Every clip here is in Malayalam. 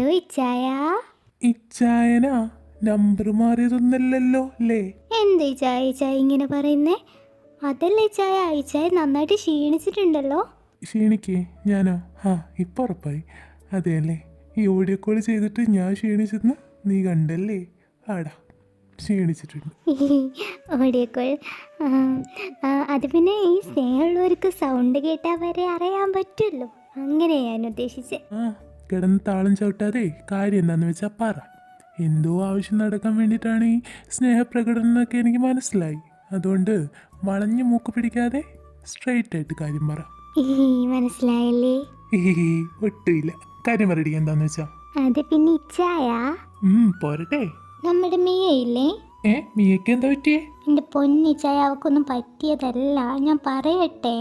ഹലോ ഇച്ചായ. ഇച്ചായനാ? നമ്പർ മാറിയതൊന്നല്ലല്ലോ അല്ലേ? എന്താ ഇച്ചായ ഇച്ചായ ഇങ്ങനെ പറയുന്നേ? അതല്ലേ ഇച്ചായ, ഇച്ചായ നന്നായിട്ട് ക്ഷീണിച്ചിട്ടുണ്ടല്ലോ. ക്ഷീണിക്കേ? ഞാനോ? ആ, ഇപ്പം ഉറപ്പായി. അതെ അല്ലേ? ഈ ഓഡിയോ കോൾ ചെയ്തിട്ട് ഞാൻ ക്ഷീണിച്ചെന്ന് നീ കണ്ടല്ലേ? ആടാ, ക്ഷീണിച്ചിട്ടുണ്ട്. ഓടിയക്കോൾ. അത് പിന്നെ ഈ സ്നേഹമുള്ളവർക്ക് സൗണ്ട് കേട്ടാൽ വരെ അറിയാൻ പറ്റുമല്ലോ, അങ്ങനെയാണ് ഞാൻ ഉദ്ദേശിച്ചത്. ആ, കിടന്ന് താളം ചവിട്ടാതെ കാര്യം എന്താന്ന് വെച്ചാൽ പറ. എന്തോ ആവശ്യം നടക്കാൻ വേണ്ടിയിട്ടാണ് ഈ സ്നേഹപ്രകടനം എന്നൊക്കെ എനിക്ക് മനസ്സിലായി. അതുകൊണ്ട് വളഞ്ഞു മൂക്ക് പിടിക്കാതെ സ്ട്രെയിറ്റ് ആയിട്ട് കാര്യം പറ. മനസ്സിലായല്ലേ? ഒട്ടുമില്ല. കാര്യം പറയടി, എന്താന്ന് വെച്ചാ. അത് പിന്നെ ഇച്ചായ, പോരട്ടെ. നമ്മുടെ മിയയില്ലേ, മിയക്ക് എന്താ പറ്റിയേ? എൻ്റെ പൊന്നിച്ചായ, അവക്കൊന്നും പറ്റിയതല്ല, ഞാൻ പറയട്ടെ.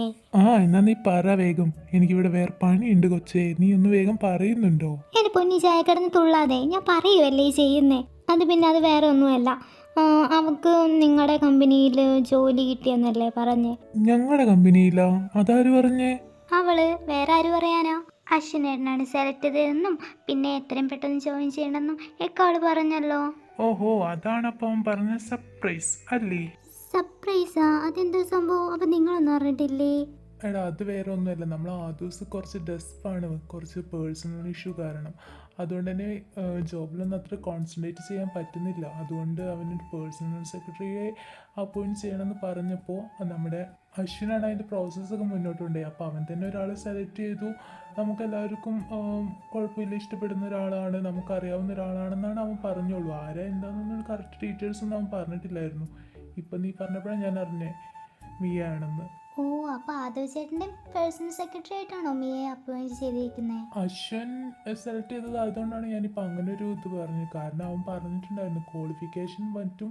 എന്നാ നീ പറ വേഗം. എനിക്കിവിടെ വേറെ പണിയുണ്ട് കൊച്ചേ. നീ ഒന്ന് വേഗം പറയുന്നുണ്ടോ? എൻ്റെ പൊന്നിച്ചായ കിടന്ന് തുള്ളാതെ, ഞാൻ പറയുമല്ലേ ചെയ്യുന്നേ. അത് പിന്നെ അത് വേറെ ഒന്നുമല്ല. അവക്ക് നിങ്ങളുടെ കമ്പനിയിൽ ജോലി കിട്ടിയെന്നല്ലേ പറഞ്ഞേ? ഞങ്ങളുടെ കമ്പനിയിലാ? അതാര് പറഞ്ഞേ? അവള് വേറെ ആര് പറയാനോ? അശ്വിനേട്ടനാണ് സെലക്ട് ചെയ്തതെന്നും പിന്നെ എത്രയും പെട്ടെന്ന് ജോയിൻ ചെയ്യണമെന്നും ഒക്കെ അവള് പറഞ്ഞല്ലോ. ഓഹോ, അതാണപ്പം പറഞ്ഞ സർപ്രൈസ് അല്ലേ? സർപ്രൈസാ? അതെന്താ സംഭവം? അപ്പം നിങ്ങളൊന്നും അറിഞ്ഞിട്ടില്ലേ? എടാ, അത് വേറെ ഒന്നുമല്ല. നമ്മൾ ആ ദിവസം കുറച്ച് ഡെസ്പാണ്, കുറച്ച് പേഴ്സണൽ ഇഷ്യൂ കാരണം. അതുകൊണ്ട് തന്നെ ജോബിലൊന്നും അത്ര കോൺസെൻട്രേറ്റ് ചെയ്യാൻ പറ്റുന്നില്ല. അതുകൊണ്ട് അവനൊരു പേഴ്സണൽ സെക്രട്ടറിയെ അപ്പോയിൻറ്റ് ചെയ്യണമെന്ന് പറഞ്ഞപ്പോൾ നമ്മുടെ അശ്വിനാണ് അതിൻ്റെ പ്രോസസ്സൊക്കെ മുന്നോട്ട് കൊണ്ടുപോയി. അപ്പോൾ അവൻ തന്നെ ഒരാളെ സെലക്ട് ചെയ്തു. നമുക്കെല്ലാവർക്കും കുഴപ്പമില്ല, ഇഷ്ടപ്പെടുന്ന ഒരാളാണ്, നമുക്കറിയാവുന്ന ഒരാളാണെന്നാണ് അവൻ പറഞ്ഞോളൂ. ആരാ എന്താണെന്നൊന്നും കറക്റ്റ് ഡീറ്റെയിൽസൊന്നും അവൻ പറഞ്ഞിട്ടില്ലായിരുന്നു. ഇപ്പം നീ പറഞ്ഞപ്പോഴാണ് ഞാൻ അറിഞ്ഞേ മിയ ആണെന്ന്. ഓ, അപ്പോൾ ആദവ് ചേട്ടൻ്റെ പേഴ്സണൽ സെക്രട്ടറി ആയിട്ടാണോ മിയെ അപ്പോയിൻറ്റ് ചെയ്തിരിക്കുന്നത്? അശ്വൻ സെലക്ട് ചെയ്തത്. അതുകൊണ്ടാണ് ഞാനിപ്പോൾ അങ്ങനെ ഒരു ഇത് പറഞ്ഞത്. കാരണം അവൻ പറഞ്ഞിട്ടുണ്ടായിരുന്നു ക്വാളിഫിക്കേഷൻ മറ്റും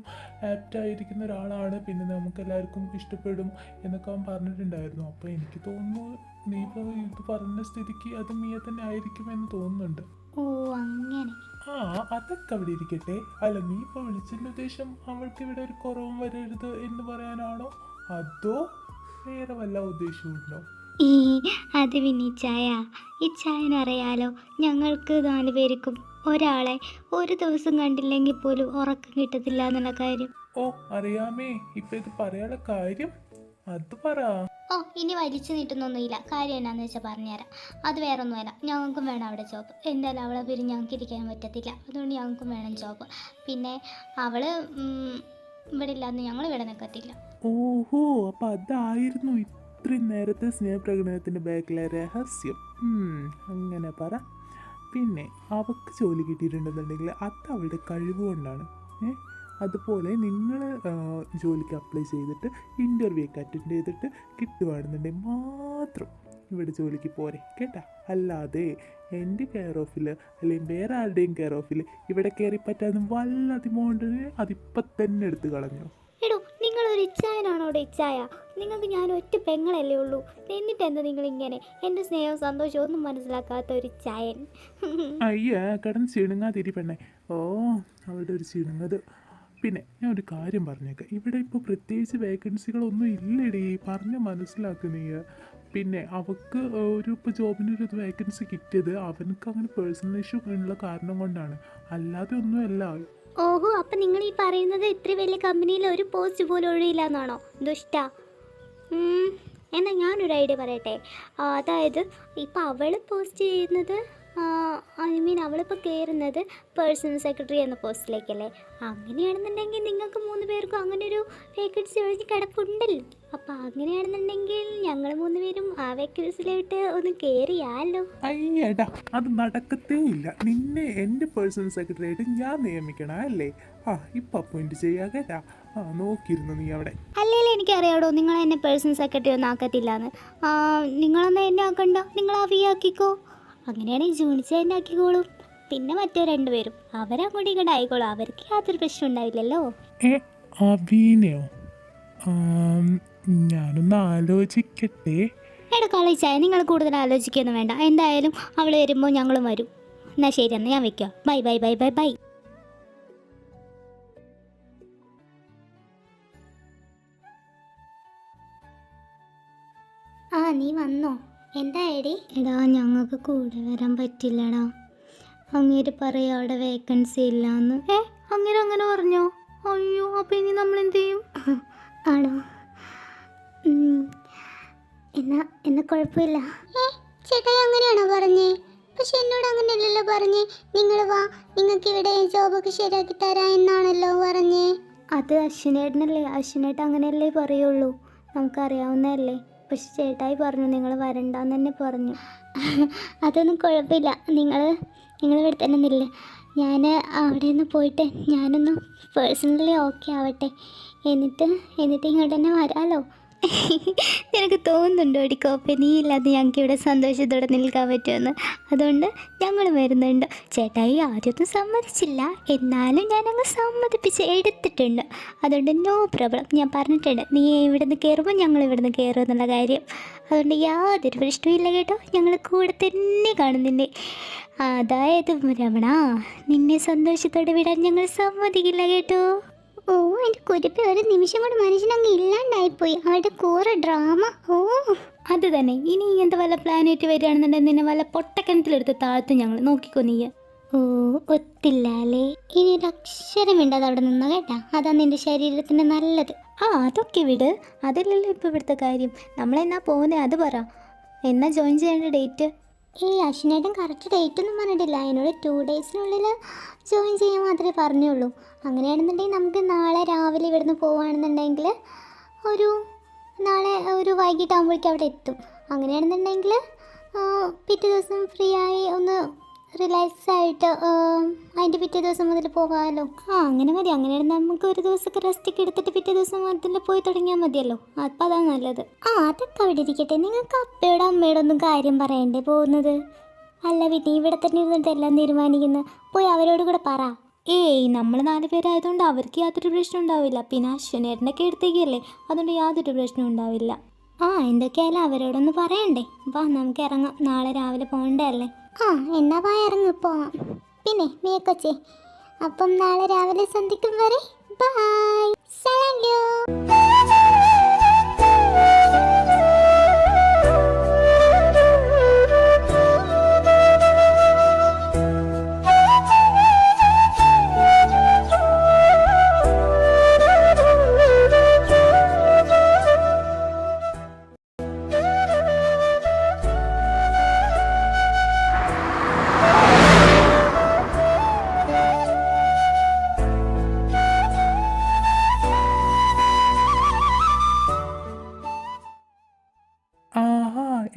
ആപ്റ്റ് ആയിരിക്കുന്ന ഒരാളാണ്, പിന്നെ നമുക്ക് എല്ലാവർക്കും ഇഷ്ടപ്പെടും എന്നൊക്കെ അവൻ പറഞ്ഞിട്ടുണ്ടായിരുന്നു. അപ്പോൾ എനിക്ക് തോന്നുന്നു നീ ഇപ്പോൾ ഇത് പറഞ്ഞ സ്ഥിതിക്ക് അത് മിയ തന്നെ ആയിരിക്കുമെന്ന് തോന്നുന്നുണ്ട്. ഓ, അങ്ങനെ. അതൊക്കെ അവിടെ ഇരിക്കട്ടെ. അല്ല, നീ ഇപ്പോൾ വിളിച്ചതിൻ്റെ ഉദ്ദേശം അവൾക്ക് ഇവിടെ ഒരു കുറവും വരരുത് എന്ന് പറയാനാണോ, അതോ വേറെ വല്ല ഉദ്ദേശവും ഉണ്ടോ? അത് പിന്നെ ഇച്ചായനറിയാലോ, ഞങ്ങൾക്ക് 4 പേർക്കും ഒരാളെ ഒരു ദിവസം കണ്ടില്ലെങ്കിൽ പോലും ഉറക്കം കിട്ടത്തില്ല എന്നുള്ള കാര്യം. ഓ, അറിയാമേ. ഇപ്പൊ ഇത് പറയാനുള്ള കാര്യം അത് പറ. ഇനി വലിച്ചു നീട്ടുന്നൊന്നുമില്ല. കാര്യം എന്നാന്ന് വെച്ചാൽ പറഞ്ഞുതരാം. അത് വേറെ ഒന്നുമല്ല, ഞങ്ങൾക്കും വേണം അവിടെ ജോബ്. എന്തായാലും അവളെ പേര് ഞങ്ങൾക്ക് ഇരിക്കാൻ പറ്റത്തില്ല. അതുകൊണ്ട് ഞങ്ങൾക്കും വേണം ജോബ്. പിന്നെ അവള് ഇവിടെ ഇല്ലാന്ന് ഞങ്ങൾ ഇവിടെ നിൽക്കത്തില്ല. ഓഹോ, അപ്പൊ അതായിരുന്നു ഇത്രയും നേരത്തെ സ്നേഹപ്രകടനത്തിന്റെ ബാക്കിലെ രഹസ്യം. അങ്ങനെ പറ. പിന്നെ അവൾക്ക് ജോലി കിട്ടിയിട്ടുണ്ടെന്നുണ്ടെങ്കിൽ അത് അവളുടെ കഴിവുകൊണ്ടാണ്. അതുപോലെ നിങ്ങൾ ജോലിക്ക് അപ്ലൈ ചെയ്തിട്ട് ഇൻ്റർവ്യൂ ഒക്കെ അറ്റൻഡ് ചെയ്തിട്ട് കിട്ടുകയാണെന്നുണ്ടെങ്കിൽ മാത്രം ഇവിടെ ജോലിക്ക് പോരെ, കേട്ടാ. അല്ലാതെ എൻ്റെ കെയർ ഓഫിൽ അല്ലെങ്കിൽ വേറെ ആരുടെയും കെയർ ഓഫിൽ ഇവിടെ കയറി പറ്റാതെ വല്ല അതിമോണ്ടിന് അതിപ്പം തന്നെ എടുത്ത് കളഞ്ഞു. എടോ, നിങ്ങളൊരു ഇച്ചായനാണോ? അവിടെ ഇച്ചായ, നിങ്ങൾക്ക് ഞാൻ ഒറ്റ പെങ്ങളല്ലേ ഉള്ളൂ. എന്നിട്ട് എന്താ നിങ്ങളിങ്ങനെ എൻ്റെ സ്നേഹവും സന്തോഷവും ഒന്നും മനസ്സിലാക്കാത്ത ഒരു ഇച്ചായൻ? അയ്യ, കിടന്ന് ചിണുങ്ങാതിരി പെണ്ണേ. ഓ, അവളുടെ ഒരു ചിണുങ്ങത്. പിന്നെ ഞാൻ ഒരു കാര്യം പറഞ്ഞേക്കാം. ഇവിടെ ഇപ്പോൾ പ്രത്യേകിച്ച് വേക്കൻസികളൊന്നും ഇല്ലടി, പറഞ്ഞ് മനസ്സിലാക്കുക നീ. പിന്നെ അവൾക്ക് ഇപ്പോൾ ജോബിനൊരു വേക്കൻസി കിട്ടിയത് അവനക്ക് അങ്ങനെ പേഴ്സണൽ ഇഷ്യൂ ഉള്ള കാരണം കൊണ്ടാണ്, അല്ലാതെ ഒന്നുമല്ല. ഓഹോ, അപ്പം നിങ്ങൾ ഈ പറയുന്നത് ഇത്ര വലിയ കമ്പനിയിൽ ഒരു പോസ്റ്റ് പോലും ഒഴിയില്ല എന്നാണോ? ദുഷ്ട. എന്നാൽ ഞാനൊരു ഐഡിയ പറയട്ടെ. അതായത് ഇപ്പം അവൾ പോസ്റ്റ് ചെയ്യുന്നത്, അവളിപ്പോൾ കയറുന്നത് പേഴ്സണൽ സെക്രട്ടറി എന്ന പോസ്റ്റിലേക്കല്ലേ? അങ്ങനെയാണെന്നുണ്ടെങ്കിൽ നിങ്ങൾക്ക് 3 പേർക്കും അങ്ങനെ ഒരു വേക്കൻസി ഒഴിഞ്ഞ് കിടപ്പുണ്ടല്ലോ. അപ്പം അങ്ങനെയാണെന്നുണ്ടെങ്കിൽ ഞങ്ങൾ 3 പേരും ആ വേക്കൻസിയിലോട്ട് ഒന്ന് കയറിയാലോ? അയ്യടാ, അത് നടക്കത്തേ ഇല്ല. നിന്നെ എൻ്റെ പേഴ്സണൽ സെക്രട്ടറി ആയിട്ട് ഞാൻ നിയമിക്കണം അല്ലേ? ഇപ്പം അപ്പോയിൻറ്റ് ചെയ്യാം, കേട്ടാ. നോക്കിയിരുന്നു നീ അവിടെ. അല്ലെങ്കിൽ എനിക്കറിയാടോ, നിങ്ങൾ എന്നെ പേഴ്സണൽ സെക്രട്ടറി ഒന്നും ആക്കത്തില്ലാന്ന്. നിങ്ങളൊന്നും എന്നെ ആക്കണ്ട, നിങ്ങൾ ആക്കിക്കോ. അങ്ങനെയാണെങ്കിൽ ജൂണിച്ച എന്നെ ആക്കിക്കോളും. പിന്നെ മറ്റേ 2 പേരും അവരങ്ങോട്ട് ഇങ്ങോട്ട് ആയിക്കോളും. അവർക്ക് യാതൊരു പ്രശ്നം ഉണ്ടാവില്ലല്ലോ. അഭിനയോ? ഞാനൊന്ന് ആലോചിക്കട്ടെ. എടാ കളിച്ചായ, നിങ്ങൾ കൂടുതൽ ആലോചിക്കൊന്നും വേണ്ട. എന്തായാലും അവൾ വരുമ്പോൾ ഞങ്ങളും വരും. എന്നാൽ ശരി, എന്നാൽ ഞാൻ വെക്കാം. Bye bye bye bye bye. നീ വന്നോ? എന്താ എടി? എടാ, ഞങ്ങൾക്ക് കൂടെ വരാൻ പറ്റില്ലടാ. അങ്ങേര് പറയാ അവിടെ വേക്കൻസി ഇല്ലാന്ന്. അങ്ങനെ പറഞ്ഞോ? അയ്യോ, അപ്പം ഇനി നമ്മൾ എന്ത് ചെയ്യും? ആണോ? എന്നാ കുഴപ്പമില്ല. ചേട്ടായി അങ്ങനെയാണോ പറഞ്ഞേ? പക്ഷെ എന്നോട് അങ്ങനെയല്ലല്ലോ പറഞ്ഞേ. നിങ്ങൾ വാ, നിങ്ങൾക്ക് ഇവിടെ ജോബൊക്കെ ശരിയാക്കി തരാം എന്നാണല്ലോ പറഞ്ഞേ. അത് അശ്വിനേട്ടനല്ലേ, അശ്വിനേട്ടൻ അങ്ങനെയല്ലേ പറയുള്ളൂ, നമുക്കറിയാവുന്നതല്ലേ. പക്ഷെ ചേട്ടായി പറഞ്ഞു നിങ്ങൾ വരണ്ടാന്ന് തന്നെ പറഞ്ഞു. അതൊന്നും കുഴപ്പമില്ല, നിങ്ങൾ ഇവിടെ തന്നെ നില്ല. ഞാൻ അവിടെ നിന്ന് പോയിട്ട് ഞാനൊന്ന് പേഴ്സണലി ഓക്കെ ആവട്ടെ, എന്നിട്ട് ഇങ്ങോട്ട് തന്നെ വരാമല്ലോ. നിനക്ക് തോന്നുന്നുണ്ടോ അടിക്കോപ്പ നീ ഇല്ലാതെ ഞങ്ങൾക്ക് ഇവിടെ സന്തോഷത്തോടെ നിൽക്കാൻ പറ്റുമെന്ന്? അതുകൊണ്ട് ഞങ്ങൾ വരുന്നുണ്ട്. ചേട്ടായി ആദ്യമൊന്നും സമ്മതിച്ചില്ല, എന്നാലും ഞാനങ്ങ് സമ്മതിപ്പിച്ച് എടുത്തിട്ടുണ്ട്. അതുകൊണ്ട് നോ പ്രോബ്ലം. ഞാൻ പറഞ്ഞിട്ടുണ്ട് നീ ഇവിടെ നിന്ന് കയറുമ്പോൾ ഞങ്ങൾ ഇവിടെ നിന്ന് കയറും എന്നുള്ള കാര്യം. അതുകൊണ്ട് യാതൊരു പ്രശ്നമില്ല കേട്ടോ, ഞങ്ങൾ കൂടെ തന്നെ കാണുന്നുണ്ട്. അതായത് രമണ, നിന്നെ സന്തോഷത്തോടെ വിടാൻ ഞങ്ങൾ സമ്മതിക്കില്ല കേട്ടോ. ഓ, എൻ്റെ കുരിപ്പ് ഒരു നിമിഷം കൊണ്ട് മനുഷ്യനങ്ങ് ഇല്ലാണ്ടായിപ്പോയി. അവരുടെ കൂറെ ഡ്രാമ. ഓ, അത് തന്നെ. ഇനി ഇങ്ങനത്തെ വല്ല പ്ലാനറ്റ് വരികയാണെന്നുണ്ടെങ്കിൽ നിന്നെ വല്ല പൊട്ടക്കിണത്തിലെടുത്ത് താഴ്ത്തും ഞങ്ങൾ. നോക്കിക്കോ നീ. ഓ, ഒത്തില്ല അല്ലേ? ഇനി ഒരു അക്ഷരം വേണ്ടാതെ അവിടെ നിന്നോ കേട്ടാ. അതാ നിൻ്റെ ശരീരത്തിന് നല്ലത്. അതൊക്കെ വിട്, അതല്ലല്ലോ ഇപ്പോൾ ഇവിടുത്തെ കാര്യം. നമ്മളെന്നാ പോകുന്നത് അത് പറ. എന്നാ ജോയിൻ ചെയ്യേണ്ട ഡേറ്റ്? അശ്വിനേട്ടൻ കറക്റ്റ് ഡേറ്റ് ഒന്നും പറഞ്ഞിട്ടില്ല. എന്നോട് 2 ഡേയ്സിനുള്ളിൽ ജോയിൻ ചെയ്യാൻ മാത്രമേ പറഞ്ഞുള്ളൂ. അങ്ങനെയാണെന്നുണ്ടെങ്കിൽ നമുക്ക് നാളെ രാവിലെ ഇവിടുന്ന് പോവുകയാണെന്നുണ്ടെങ്കിൽ നാളെ ഒരു വൈകിട്ടാകുമ്പോഴേക്കും അവിടെ എത്തും. അങ്ങനെയാണെന്നുണ്ടെങ്കിൽ പിറ്റേ ദിവസം ഫ്രീ ആയി ഒന്ന് റിലാക്സ് ആയിട്ട് അതിൻ്റെ പിറ്റേ ദിവസം മുതൽ പോകാമല്ലോ. അങ്ങനെ മതി. അങ്ങനെയാണെങ്കിൽ നമുക്ക് ഒരു ദിവസമൊക്കെ റെസ്റ്റൊക്കെ എടുത്തിട്ട് പിറ്റേ ദിവസം അതിൽ പോയി തുടങ്ങിയാൽ മതിയല്ലോ. അപ്പം അതാണ് നല്ലത്. അതൊക്കെ അവിടെ ഇരിക്കട്ടെ. നിങ്ങൾക്ക് അപ്പയോടും അമ്മയോടൊന്നും കാര്യം പറയണ്ടേ പോകുന്നത്? അല്ല, പിന്നെ ഇവിടെ തന്നെ ഇരുന്നിട്ട് എല്ലാം തീരുമാനിക്കുന്നു. പോയി അവരോട് കൂടെ പറ. നമ്മൾ 4 പേരായതുകൊണ്ട് അവർക്ക് യാതൊരു പ്രശ്നം ഉണ്ടാവില്ല. പിന്നെ അശ്വനേട്ടനൊക്കെ എടുത്തേക്കല്ലേ, അതുകൊണ്ട് യാതൊരു പ്രശ്നവും ഉണ്ടാവില്ല. എന്തൊക്കെയായാലും അവരോടൊന്ന് പറയണ്ടേ. വാ, നമുക്ക് ഇറങ്ങാം. നാളെ രാവിലെ പോകണ്ടേ അല്ലേ? എന്നാ വാ, ഇറങ്ങി പോവാം. പിന്നെ മേക്കൊച്ചേ, അപ്പം നാളെ രാവിലെ സന്ധിക്കും വരെ ബൈ. സലാം.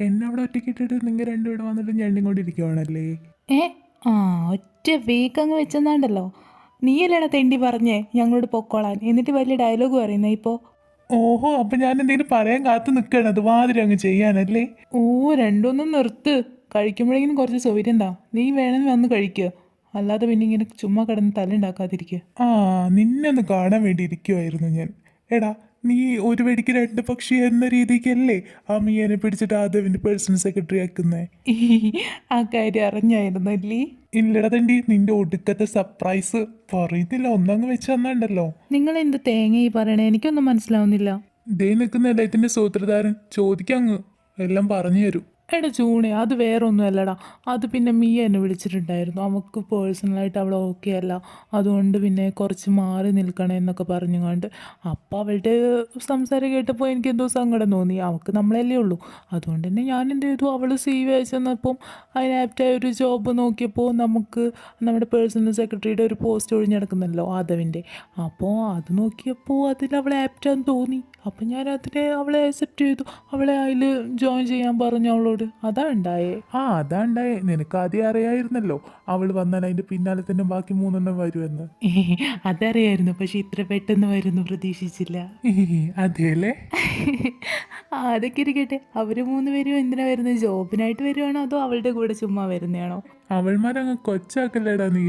എന്നെ അവിടെ ഒറ്റയ്ക്കിട്ടിട്ട് നിങ്ങൾ രണ്ടുപേരും വന്നിട്ട് ഞണ്ടിക്കൊണ്ടിരിക്കുവാണല്ലേ? ഒറ്റ വീക്ക് അങ്ങ് വെച്ചെന്നാണ്ടല്ലോ. നീയല്ലേടാ തെണ്ടി പറഞ്ഞേ ഞങ്ങളോട് പൊക്കോളാൻ, എന്നിട്ട് വലിയ ഡയലോഗ് പറയുന്നേ ഇപ്പോൾ. ഓഹോ, അപ്പം ഞാൻ എന്തെങ്കിലും പറയാൻ കാത്തു നിൽക്കണം അതുമാതിരി അങ്ങ് ചെയ്യാനല്ലേ? രണ്ടൊന്നും നിർത്ത്. കഴിക്കുമ്പോഴേക്കും കുറച്ച് സൗകര്യം എന്താ. നീ വേണമെങ്കിൽ വന്ന് കഴിക്കുക, അല്ലാതെ പിന്നെ ഇങ്ങനെ ചുമ്മാ കിടന്ന് തല്ലുണ്ടാക്കാതിരിക്കുക. നിന്നെ ഒന്ന് കാണാൻ വേണ്ടി ഇരിക്കുമായിരുന്നു ഞാൻ. എടാ, നീ ഒരു വെടിക്ക് 2 പക്ഷി എന്ന രീതിക്കല്ലേ ആ മീയനെ പിടിച്ചിട്ട് ആദവിൻ്റെ പേഴ്സണൽ സെക്രട്ടറി ആക്കുന്നേ? ആ കാര്യം അറിഞ്ഞായിരുന്നല്ലേ? ഇല്ലടാ തണ്ടി, നിന്റെ ഒടുക്കത്തെ സർപ്രൈസ് പറയുന്നില്ല, ഒന്നങ്ങ് വെച്ച് തന്നാണ്ടല്ലോ. നിങ്ങൾ എന്ത് തേങ്ങ ഈ പറയണേ? എനിക്കൊന്നും മനസ്സിലാവുന്നില്ല. ദേ നിൽക്കുന്നല്ല ഇതിൻ്റെ സൂത്രധാരൻ, ചോദിക്കങ്ങ് എല്ലാം പറഞ്ഞു തരും. എടാ ചൂണേ, അത് വേറെ ഒന്നും അല്ലടാ. അത് പിന്നെ മിയ എന്നെ വിളിച്ചിട്ടുണ്ടായിരുന്നു. നമുക്ക് പേഴ്സണലായിട്ട് അവൾ ഓക്കെ അല്ല, അതുകൊണ്ട് പിന്നെ കുറച്ച് മാറി നിൽക്കണേ എന്നൊക്കെ പറഞ്ഞുകൊണ്ട്. അപ്പോൾ അവളുടെ സംസാരം കേട്ടപ്പോൾ എനിക്ക് എന്തോ സങ്കടം തോന്നി. അവൾക്ക് നമ്മളല്ലേ ഉള്ളൂ. അതുകൊണ്ട് തന്നെ ഞാൻ എന്ത് ചെയ്തു, അവൾ CV അയച്ചു തന്നപ്പം അതിന് ആപ്റ്റായ ഒരു ജോബ് നോക്കിയപ്പോൾ നമുക്ക് നമ്മുടെ പേഴ്സണൽ സെക്രട്ടറിയുടെ ഒരു പോസ്റ്റ് ഒഴിഞ്ഞെടുക്കുന്നല്ലോ ആദവിൻ്റെ. അപ്പോൾ അത് നോക്കിയപ്പോൾ അതിൽ അവളെ ആപ്റ്റാന്ന് തോന്നി. അപ്പം ഞാൻ അവളെ അക്സെപ്റ്റ് ചെയ്തു. അവളെ അതിൽ ജോയിൻ ചെയ്യാൻ പറഞ്ഞു അവളോട്. അതാ ഉണ്ടായേ. അതാ ഉണ്ടായേ. നിനക്ക് ആദ്യം അറിയായിരുന്നല്ലോ അവൾ വന്നാൽ അതിൻ്റെ പിന്നാലെ തന്നെ ബാക്കി 3 വരുമെന്ന്. അതറിയായിരുന്നു, പക്ഷെ ഇത്ര പെട്ടെന്ന് വരുന്നു പ്രതീക്ഷിച്ചില്ല. അതെല്ലേ? അതൊക്കെ ഇരിക്കട്ടെ. അവർ 3 പേരും എന്തിനാ വരുന്നത്? ജോബിനായിട്ട് വരുവാണോ അതോ അവളുടെ കൂടെ ചുമ്മാ വരുന്നതാണോ? അവൾമാരങ്ങ് കൊച്ചാക്കല്ലേടാ നീ.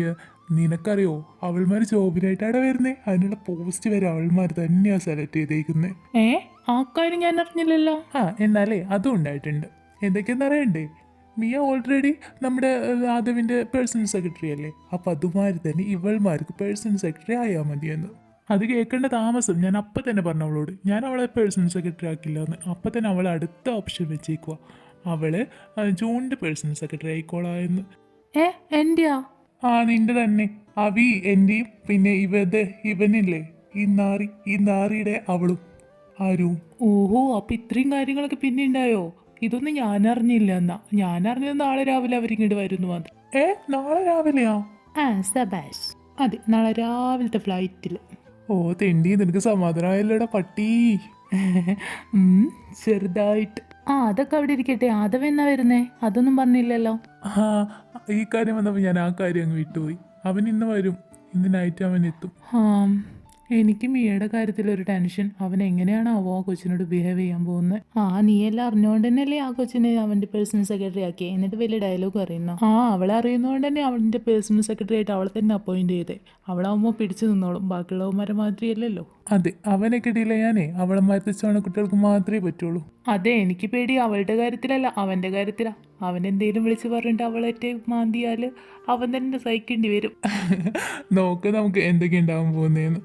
നിനക്കറിയോ, അവൾമാർ ജോബിനായിട്ടാണ് വരുന്നത്. അതിനുള്ള പോസ്റ്റ് വരെ അവൾമാർ തന്നെയാണ് സെലക്ട് ചെയ്തേക്കുന്നത്. ആ കാര്യം ഞാൻ അറിഞ്ഞില്ലല്ലോ. എന്നാലേ അതും ഉണ്ടായിട്ടുണ്ട്. എന്തൊക്കെയാണെന്ന് അറിയണ്ടേ? മിയ ഓൾറെഡി നമ്മുടെ ആദവിൻ്റെ പേഴ്സണൽ സെക്രട്ടറി അല്ലേ? അപ്പം അതുമാതിരി തന്നെ ഇവൾമാർക്ക് പേഴ്സണൽ സെക്രട്ടറി ആയാൽ മതിയെന്ന്. അത് കേൾക്കേണ്ട താമസം. ഞാൻ അപ്പം തന്നെ പറഞ്ഞു അവളോട്, ഞാൻ അവളെ പേഴ്സണൽ സെക്രട്ടറി ആക്കില്ല എന്ന്. അപ്പം തന്നെ അവൾ അടുത്ത ഓപ്ഷൻ വെച്ചേക്കുക, അവൾ ജൂണിൻ്റെ പേഴ്സണൽ സെക്രട്ടറി ആയിക്കോളാം എന്ന്. എന്റെയാ? ആ നിന്റെ തന്നെ. അവി എന്റെയും പിന്നെ ഇവനില്ലേ ഈ നാറിയുടെ അവളും ആരും. ഓഹോ, അപ്പൊ ഇത്രയും കാര്യങ്ങളൊക്കെ പിന്നെ ഉണ്ടായോ? ഇതൊന്നും ഞാൻ അറിഞ്ഞില്ല. എന്നാ ഞാൻ അറിഞ്ഞത് നാളെ രാവിലെ അവരിങ്ങോട്ട് വരുന്നു മാത്രം. നാളെ രാവിലെയാ? ആ സബാഷ്, അതെ, നാളെ രാവിലത്തെ ഫ്ലൈറ്റിൽ. ഓ തെണ്ടി, നിനക്ക് സമാധാനമായല്ലോടാ പട്ടി. ചെറുതായിട്ട്. ആ അതൊക്കെ അവിടെ ഇരിക്കട്ടെ. ആദവ എന്നാ വരുന്നേ? അതൊന്നും പറഞ്ഞില്ലല്ലോ. ആ ഈ കാര്യം വന്നപ്പോൾ ഞാൻ ആ കാര്യം അങ്ങ് വിട്ടുപോയി. അവൻ ഇന്ന് വരും, ഇന്ന് നൈറ്റ് അവൻ എത്തും. എനിക്ക് മിയയുടെ കാര്യത്തിൽ ഒരു ടെൻഷൻ. അവൻ എങ്ങനെയാണാവോ ആ കൊച്ചിനോട് ബിഹേവ് ചെയ്യാൻ പോകുന്നത്? നീയെല്ലാം അറിഞ്ഞുകൊണ്ട് തന്നെയല്ലേ ആ കൊച്ചിനെ അവൻ്റെ പേഴ്സണൽ സെക്രട്ടറി ആക്കി? എന്നിട്ട് വലിയ ഡയലോഗ് അറിയുന്നു. അവളെ അറിയുന്നതുകൊണ്ട് തന്നെ അവൻ്റെ പേഴ്സണൽ സെക്രട്ടറി ആയിട്ട് അവളെ തന്നെ അപ്പോയിന്റ് ചെയ്തേ. അവളാവുമ്പോൾ പിടിച്ചു നിന്നോളും, ബാക്കിയുള്ളവന്മാരെ മാതിരിയല്ലല്ലോ. അതെ, അവനെ കിട്ടിയില്ല ഞാനേ. അവളന്മാരത്തെ കുട്ടികൾക്ക് മാത്രമേ പറ്റുള്ളൂ. അതെ, എനിക്ക് പേടി അവളുടെ കാര്യത്തിലല്ല, അവൻ്റെ കാര്യത്തിലാ. അവൻ എന്തെങ്കിലും വിളിച്ച് പറഞ്ഞിട്ട് അവളേറ്റ് മാന്തിയാൽ അവൻ തന്നെ സഹിക്കേണ്ടി വരും. നോക്ക് നമുക്ക് എന്തൊക്കെ ഉണ്ടാവാൻ പോകുന്നതെന്ന്.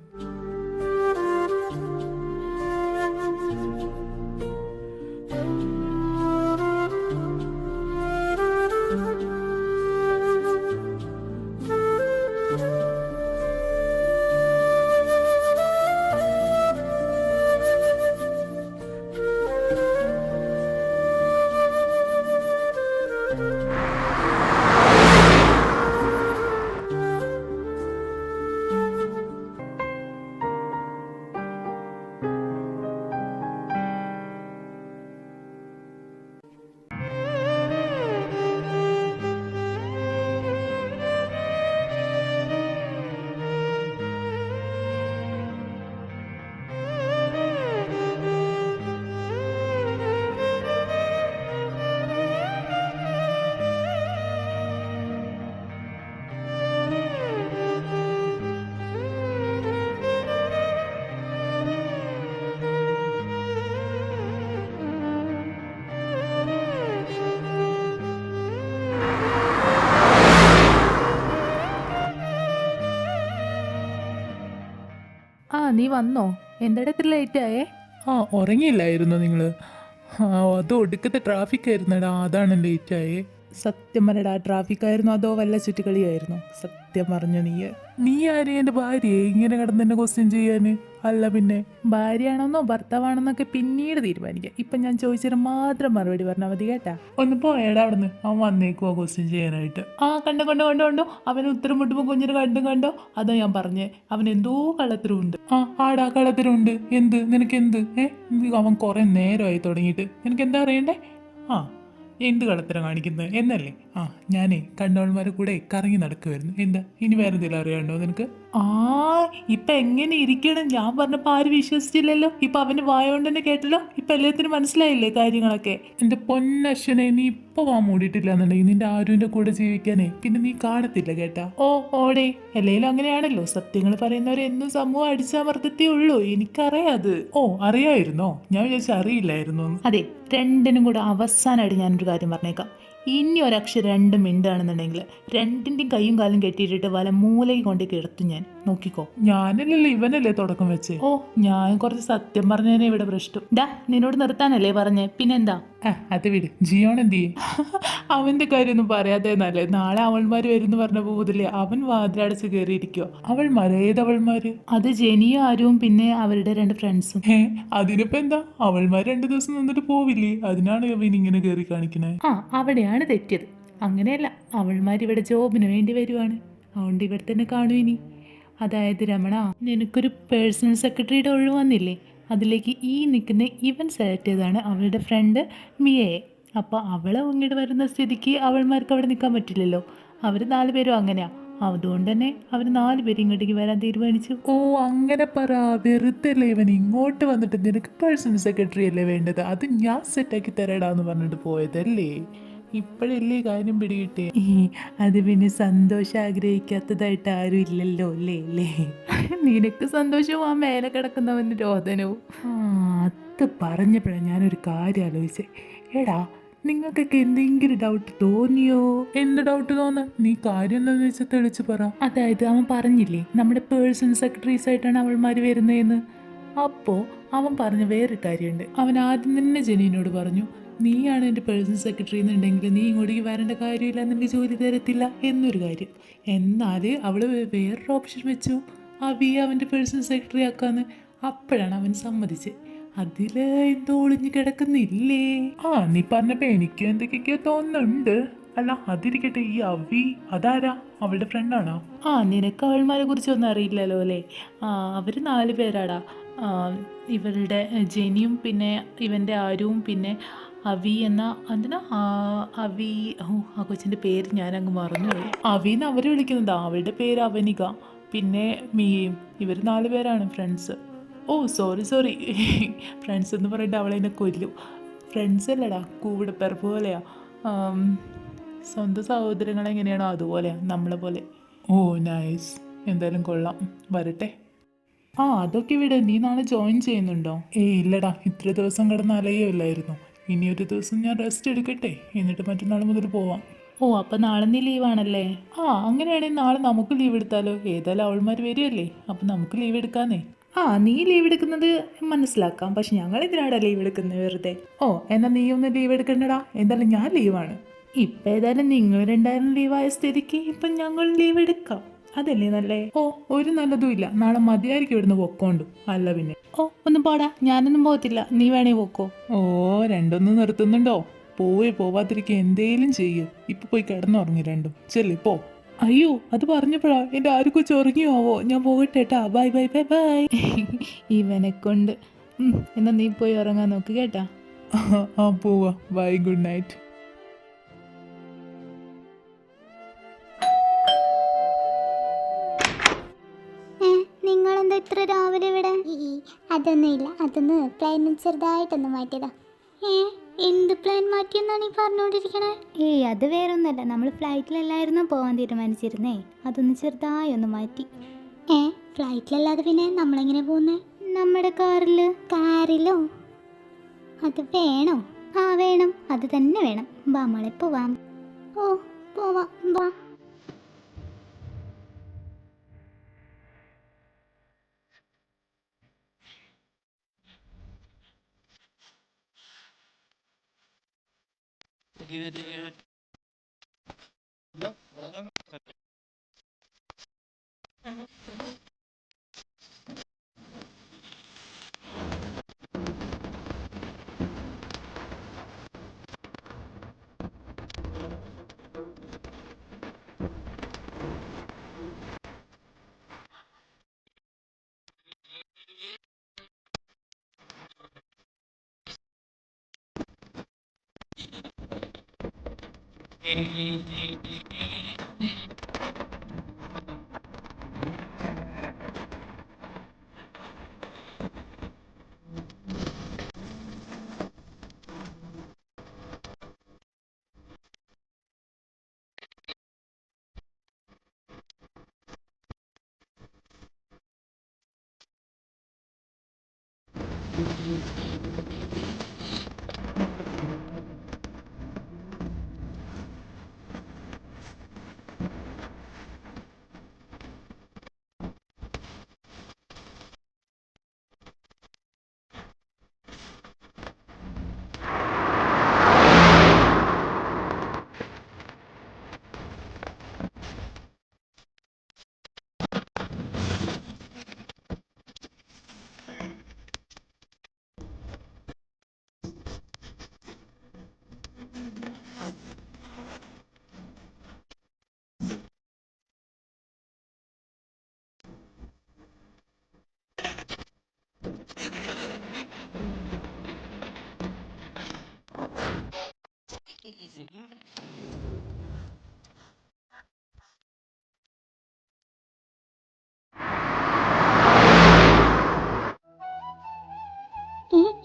നീ വന്നോ? എന്താണ് ഇത്ര ലേറ്റ് ആയേ? ഉറങ്ങിയില്ലായിരുന്നോ നിങ്ങൾ? അത് ഒടുക്കത്തെ ട്രാഫിക് ആയിരുന്നടാ, അതാണ് ലേറ്റ് ആയേ. സത്യം പറയടാ, ട്രാഫിക് ആയിരുന്നു അതോ വല്ല ചുറ്റിക്കളിയായിരുന്നു? സത്യം പറഞ്ഞു നീ ആരെയും എൻ്റെ ഭാര്യയെ ഇങ്ങനെ കിടന്ന് എന്നെ ക്വസ്റ്റ്യൻ ചെയ്യാന്? അല്ല പിന്നെ ഭാര്യയാണെന്നോ ഭർത്താവാണെന്നൊക്കെ പിന്നീട് തീരുമാനിക്കാം. ഇപ്പം ഞാൻ ചോദിച്ചതിന് മാത്രം മറുപടി പറഞ്ഞാൽ മതി കേട്ടാ. ഒന്ന് പോയടാ അവിടുന്ന്. അവൻ വന്നേക്കുവാ ക്വസ്റ്റ്യൻ ചെയ്യാനായിട്ട്. കണ്ടോ അവന് ഉത്തരം മുട്ടുമ്പോൾ കുഞ്ഞിന് കണ്ടോ? അതാ ഞാൻ പറഞ്ഞേ, അവൻ എന്തോ കള്ളത്തരമുണ്ട്. ആടാ കളത്തരമുണ്ട്. നിനക്ക് എന്ത്? അവൻ കുറെ നേരമായി തുടങ്ങിയിട്ട്. നിനക്ക് എന്താ അറിയണ്ടേ? എന്ത് കളത്തരം കാണിക്കുന്നത് എന്നല്ലേ? ഞാനേ കണ്ടവന്മാരെ കൂടെ കറങ്ങി നടക്കുമായിരുന്നു. എന്താ ഇനി വേറെ എന്തെങ്കിലും അറിയാണ്ടോ നിനക്ക്? ഇപ്പൊ എങ്ങനെ ഇരിക്കണം? ഞാൻ പറഞ്ഞപ്പോ ആരും വിശ്വസിച്ചില്ലല്ലോ. ഇപ്പൊ അവന് വായോണ്ട് തന്നെ കേട്ടല്ലോ. ഇപ്പൊ എല്ലാത്തിനും മനസ്സിലായില്ലേ കാര്യങ്ങളൊക്കെ? എൻ്റെ പൊന്നശ്വനെ, നീ ഇപ്പൊ വാ മൂടിയിട്ടില്ല എന്നുണ്ടെങ്കിൽ നിന്റെ ആരുവിൻ്റെ കൂടെ ജീവിക്കാനേ പിന്നെ നീ കാണത്തില്ല കേട്ടാ. ഓടേ, അല്ലേലും അങ്ങനെയാണല്ലോ. സത്യങ്ങൾ പറയുന്നവരെന്നും സമൂഹം അടിച്ചമർത്തത്തേ ഉള്ളൂ. എനിക്കറിയാം അത്. അറിയായിരുന്നോ? ഞാൻ വിചാരിച്ച അറിയില്ലായിരുന്നു. അതെ, രണ്ടിനും കൂടെ അവസാനമായിട്ട് ഞാനൊരു കാര്യം പറഞ്ഞേക്കാം. ഇനി ഒരക്ഷരം രണ്ടും മിണ്ടാണെന്നുണ്ടെങ്കിൽ രണ്ടിൻ്റെയും കൈയും കാലും കെട്ടിയിട്ടിട്ട് വല മൂലയ്ക്ക് കൊണ്ട് കിടത്തും ഞാൻ. നോക്കിക്കോ. ഞാനല്ലല്ലോ, ഇവനല്ലേ തുടക്കം വെച്ച്. ഞാൻ കുറച്ച് സത്യം പറഞ്ഞതിനെ ഇവിടെ പ്രശ്നം. നിന്നോട് നിർത്താനല്ലേ പറഞ്ഞേ, പിന്നെന്താ? അത് വിട്. ജിയോൺ എന്ത് ചെയ്യും? അവന്റെ കാര്യമൊന്നും പറയാതെ നല്ലേ. നാളെ അവൾമാര് വരുന്നു പറഞ്ഞ പോതില്ലേ, അവൻ വാതിലടച്ച് കയറിയിരിക്കോ. അവൾമാര്? ഏതവൾമാര്? അത് ജെനിയും ആരും പിന്നെ അവരുടെ 2 ഫ്രണ്ട്സും. അതിനിപ്പോ എന്താ? അവൾമാർ 2 ദിവസം നിന്നിട്ട് പോവില്ലേ? അതിനാണ് ഇവൻ ഇങ്ങനെ കയറി കാണിക്കണേ. അവിടെയാണ് തെറ്റിയത്. അങ്ങനെയല്ല, അവൾമാർ ഇവിടെ ജോബിന് വേണ്ടി വരുവാണ്. അതുകൊണ്ട് ഇവിടെ തന്നെ കാണും ഇനി. അതായത് രമണ, നിനക്കൊരു പേഴ്സണൽ സെക്രട്ടറിയുടെ ഒഴിവ് വന്നില്ലേ, അതിലേക്ക് ഈ നിൽക്കുന്ന ഇവൻ സെലക്ട് ചെയ്തതാണ് അവളുടെ ഫ്രണ്ട് മിയയെ. അപ്പോൾ അവളെ ഇങ്ങോട്ട് വരുന്ന സ്ഥിതിക്ക് അവൾമാർക്ക് അവിടെ നിൽക്കാൻ പറ്റില്ലല്ലോ. അവർ 4 പേരും അങ്ങനെയാണ്. അതുകൊണ്ട് തന്നെ അവർ 4 പേരും ഇങ്ങോട്ടേക്ക് വരാൻ തീരുമാനിച്ചു. അങ്ങനെ പറ. വെറുതെ അല്ലേ ഇവൻ ഇങ്ങോട്ട് വന്നിട്ട് നിനക്ക് പേഴ്സണൽ സെക്രട്ടറി അല്ലേ വേണ്ടത്, അത് ഞാൻ സെറ്റാക്കി തരാടാന്ന് പറഞ്ഞിട്ട് പോയതല്ലേ? ഇപ്പോഴല്ലേ കാര്യം പിടികിട്ടേ? അത് പിന്നെ സന്തോഷം ആഗ്രഹിക്കാത്തതായിട്ട് ആരും ഇല്ലല്ലോ അല്ലേ? നിനക്ക് സന്തോഷവും ആ മേലെ കിടക്കുന്നവന് രോദനവും. അത് പറഞ്ഞപ്പോഴാണ് ഞാനൊരു കാര്യം ആലോചിച്ചേ. എടാ, നിങ്ങൾക്കൊക്കെ എന്തെങ്കിലും ഡൗട്ട് തോന്നിയോ? എന്ത് ഡൗട്ട് തോന്നാ? നീ കാര്യം എന്താണെന്ന് വെച്ചാൽ തെളിച്ച് പറ. അതായത് അവൻ പറഞ്ഞില്ലേ നമ്മുടെ പേഴ്സണൽ സെക്രട്ടറീസ് ആയിട്ടാണ് അവൾമാർ വരുന്നതെന്ന്. അപ്പോൾ അവൻ പറഞ്ഞ വേറൊരു കാര്യമുണ്ട്. അവൻ ആദ്യം തന്നെ ജെനീനോട് പറഞ്ഞു, നീയാണ് എൻ്റെ പേഴ്സണൽ സെക്രട്ടറി എന്നുണ്ടെങ്കിൽ നീ ഇങ്ങോട്ടേക്ക് വരേണ്ട കാര്യമില്ല, നിനക്ക് ജോലി തരത്തില്ല എന്നൊരു കാര്യം. എന്നാൽ അവൾ വേറൊരു ഓപ്ഷൻ വെച്ചു, അവി അവൻ്റെ പേഴ്സണൽ സെക്രട്ടറി ആക്കാന്ന്. അപ്പോഴാണ് അവൻ സമ്മതിച്ചത്. അതിൽ എന്തോ ഒളിഞ്ഞു കിടക്കുന്നില്ലേ? ആ, നീ പറഞ്ഞപ്പോൾ എനിക്കും എന്തൊക്കെയൊക്കെയോ തോന്നുന്നുണ്ട്. അല്ല അതിരിക്കട്ടെ, ഈ അവി അതാരാ? അവളുടെ ഫ്രണ്ടാണോ? ആ, നിനക്ക് അവൾമാരെ കുറിച്ചൊന്നും അറിയില്ലല്ലോ അല്ലേ? ആ, അവർ 4 പേരാടാ. ആ, ഇവളുടെ ജെനിയും പിന്നെ ഇവൻ്റെ ആരുവും പിന്നെ അവി എന്ന എന്തിനാ അവി, ഓ ആ കൊച്ചിൻ്റെ പേര് ഞാനങ്ങ് മറന്നുപോയി. അവിന്ന് അവർ വിളിക്കുന്നതാ. അവളുടെ പേര് അവനിക, പിന്നെ മിയയും. ഇവർ 4 പേരാണ് ഫ്രണ്ട്സ്. ഓ സോറി സോറി, ഫ്രണ്ട്സ് എന്ന് പറഞ്ഞിട്ട് അവളെന്നെ കൊല്ലും. ഫ്രണ്ട്സ് അല്ലടാ, കൂടെ പോലെയാ. ആം, സ്വന്തം സഹോദരങ്ങൾ എങ്ങനെയാണോ അതുപോലെയാ, നമ്മളെ പോലെ. ഓ നൈസ്, എന്തായാലും കൊള്ളാം, വരട്ടെ. ആ അതൊക്കെ വിട്, നീ നാളെ ജോയിൻ ചെയ്യുന്നുണ്ടോ? ഏയ് ഇല്ലടാ, ഇത്ര ദിവസം കിടന്ന് അലയുമില്ലായിരുന്നു. ഇനി ഒരു ദിവസം ഞാൻ റെസ്റ്റ് എടുക്കട്ടെ, എന്നിട്ട് മറ്റന്നാൾ മുതൽ പോവാം. ഓ അപ്പം നാളെ നീ ലീവാണല്ലേ? ആ, അങ്ങനെയാണെങ്കിൽ നാളെ നമുക്ക് ലീവ് എടുത്താലോ? ഏതായാലും അവൾമാർ വരികയല്ലേ, അപ്പം നമുക്ക് ലീവ് എടുക്കാന്നേ. ആ, നീ ലീവ് എടുക്കുന്നത് മനസ്സിലാക്കാം, പക്ഷെ ഞങ്ങൾ എന്തിനാടാ ലീവ് എടുക്കുന്നത് വെറുതെ? ഓ, എന്നാൽ നീ ഒന്ന് ലീവ് എടുക്കണ്ടടാ, എന്തായാലും ഞാൻ ലീവാണ്. ഇപ്പം ഏതായാലും നിങ്ങൾ രണ്ടായിരം ലീവായ സ്ഥിതിക്ക് ഇപ്പം ഞങ്ങൾ ലീവ് എടുക്കാം, അതല്ലേ നല്ലേ? ഓ, ഒരു നല്ലതും ഇല്ല, നാളെ മതിയായിരിക്കും ഇവിടുന്ന് പൊക്കോണ്ടു. അല്ല പിന്നെ. ഓ ഒന്നും പോടാ, ഞാനൊന്നും പോകത്തില്ല, നീ വേണേ പോക്കോ. ഓ, രണ്ടൊന്നും നിർത്തുന്നുണ്ടോ? പോവാതിരിക്കുക എന്തേലും ചെയ്യ്. ഇപ്പൊ പോയി കിടന്നുറങ്ങി രണ്ടും, ചെല്ലി പോ. അയ്യോ, അത് പറഞ്ഞപ്പോഴാ എൻ്റെ ആര് കൊച്ചു ഉറങ്ങിയോ ആവോ. ഞാൻ പോകട്ടെ കേട്ടാ, ബൈ ബൈ ബൈ ബൈ. ഇവനെ കൊണ്ട് എന്നാ നീ പോയി ഉറങ്ങാൻ നോക്ക് കേട്ടാ. ആ പോവാ, ബൈ, ഗുഡ് നൈറ്റ്. നിങ്ങളെന്താ ഇത്ര രാവിലെ ഇവിടെ? അതൊന്നുമില്ല, അതൊന്ന് പ്ലാൻ ചെറുതായിട്ടൊന്ന് മാറ്റിയതാ. എന്ത് പ്ലാൻ മാറ്റിയെന്നാണ് ഈ പറഞ്ഞുകൊണ്ടിരിക്കണേ? ഏയ് അത് വേറൊന്നുമല്ല, നമ്മൾ ഫ്ലൈറ്റിലല്ലായിരുന്നു പോകാൻ തീരുമാനിച്ചിരുന്നേ, അതൊന്ന് ചെറുതായി ഒന്ന് മാറ്റി. ഫ്ലൈറ്റിലല്ലാതെ പിന്നെ നമ്മളെങ്ങനെ പോകുന്നേ? നമ്മുടെ കാറിലോ? അത് വേണോ? ആ വേണം, അത് തന്നെ വേണം. വാ മോളെ പോവാം. ഓ പോവാം, വാ.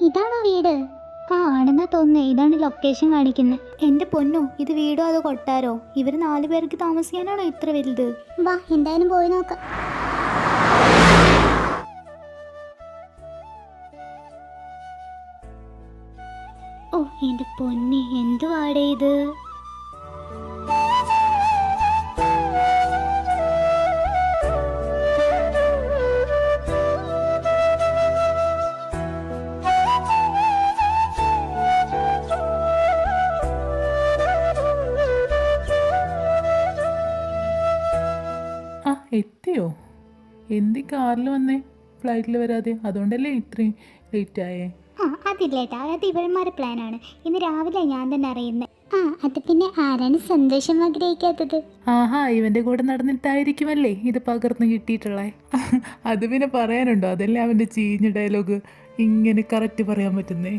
ഇതാണോ വീട്? ആണെന്നാ തോന്നുന്നേ, ഇതാണ് ലൊക്കേഷൻ കാണിക്കുന്നത്. എൻ്റെ പൊന്നോ, ഇത് വീടോ അതോ കൊട്ടാരോ? ഇവർ 4 പേർക്ക് താമസിക്കാനാണോ ഇത്ര വലുത്? വാ, എന്തായാലും പോയി നോക്കാം. ഓ എൻ്റെ പൊന്നെ, എന്തുവാടേ ഇത്? എത്തിയോ? എന്തി കാറിൽ വന്നേ, ഫ്ലൈറ്റിൽ വരാതെ? അതുകൊണ്ടല്ലേ ഇത്രയും ലേറ്റായേ? ആ അതില്ലേട്ടാ, അത് ഇവന്മാരെ പ്ലാനാണ്. ഇന്ന് രാവിലെ ഞാൻ തന്നെ അറിയുന്നത്. ആ അത് പിന്നെ ആരാണ് സന്തോഷം ആഗ്രഹിക്കാത്തത്? ആഹാ, ഇവൻ്റെ കൂടെ നടന്നിട്ടായിരിക്കുമല്ലേ ഇത് പകർന്ന് കിട്ടിയിട്ടുള്ളേ. അത് പിന്നെ പറയാനുണ്ടോ? അതല്ലേ അവൻ്റെ ചീഞ്ഞ ഡയലോഗ് ഇങ്ങനെ കറക്റ്റ് പറയാൻ പറ്റുന്നേ.